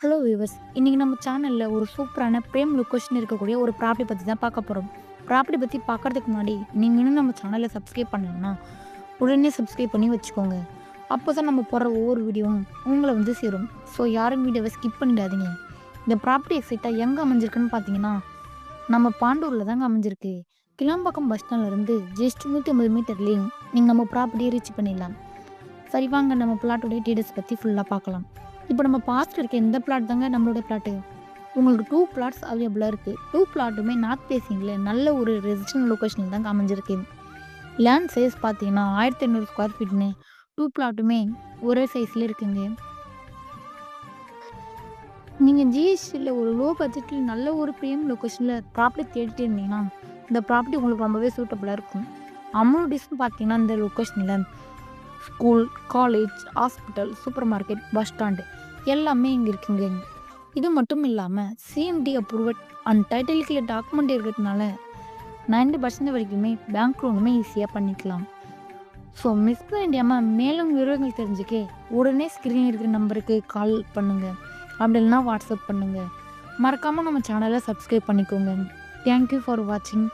Hello viewers, இன்னைக்கு நம்ம சேனல்ல ஒரு சூப்பரான பிரேம் லொகேஷன் இருக்கக்கூடிய ஒரு ப்ராப்பர்ட்டி பத்தி தான் பார்க்க போறோம். ப்ராப்பர்ட்டி பத்தி பார்க்கறதுக்கு முன்னாடி நீங்க இன்னும் நம்ம சேனலை சப்ஸ்கிரைப் பண்ணலன்னா, உடனே சப்ஸ்கிரைப் பண்ணி வச்சுக்கோங்க. அப்போதான் நம்ம போடுற ஒவ்வொரு வீடியோவும் உங்களை வந்து சேரும். ஸோ யாரும் வீடியோவை ஸ்கிப் பண்ணிடாதீங்க. இந்த ப்ராப்பர்ட்டி எக்ஸைட்டாக எங்கே அமைஞ்சிருக்குன்னு பார்த்தீங்கன்னா, நம்ம பாண்டூரில் தாங்க அமைஞ்சிருக்கு. கிளாம்பாக்கம் பஸ் ஸ்டாண்ட்லேருந்து ஜஸ்ட் 150 மீட்டர்லேயே நீங்கள் நம்ம ப்ராப்பர்ட்டியை ரீச் பண்ணிடலாம். சரி வாங்க நம்ம பிளாட்டோடைய டீடைல்ஸ் பற்றி ஃபுல்லாக பார்க்கலாம். இப்போ நம்ம பார்த்துட்டு இருக்க இந்த பிளாட் தாங்க நம்மளோட பிளாட்டு. உங்களுக்கு 2 பிளாட்ஸ் அவைலபிளாக இருக்குது. 2 பிளாட்டுமே நார்த் ஃபேஸிங்கில் நல்ல ஒரு ரெசிடென்ஷியல் லொக்கேஷனில் தாங்க அமைஞ்சிருக்கு. லேண்ட் சைஸ் பார்த்தீங்கன்னா 1500 ஸ்கொயர் ஃபீட்னு 2 பிளாட்டுமே ஒரே சைஸில் இருக்குங்க. நீங்கள் ஜிஎஸ்டியில் ஒரு லோ பட்ஜெட்டில் நல்ல ஒரு ப்ரீமியம் லொக்கேஷனில் ப்ராப்பர்ட்டி தேடிட்டு இருந்தீங்கன்னா இந்த ப்ராப்பர்ட்டி உங்களுக்கு ரொம்பவே சூட்டபுளாக இருக்கும். அம்யூனிட்டிஸ்னு பார்த்தீங்கன்னா இந்த லொக்கேஷனில் school, college, hospital, super market, bus stand எல்லாமே இங்கே இருக்குங்க. இது மட்டும் இல்லாமல் CMD approved and title clear document இருக்கிறதுனால 90% வரைக்குமே பேங்க் லோனுமே ஈஸியாக பண்ணிக்கலாம். ஸோ மிஸ் பண்ணிடாமல் மேலும் விவரங்கள் தெரிஞ்சுக்க உடனே ஸ்க்ரீன் இருக்கிற நம்பருக்கு கால் பண்ணுங்கள். அப்படி இல்லைனா வாட்ஸ்அப் பண்ணுங்கள். மறக்காமல் நம்ம சேனலை சப்ஸ்கிரைப் பண்ணிக்கோங்க. தேங்க்யூ ஃபார் வாட்சிங்.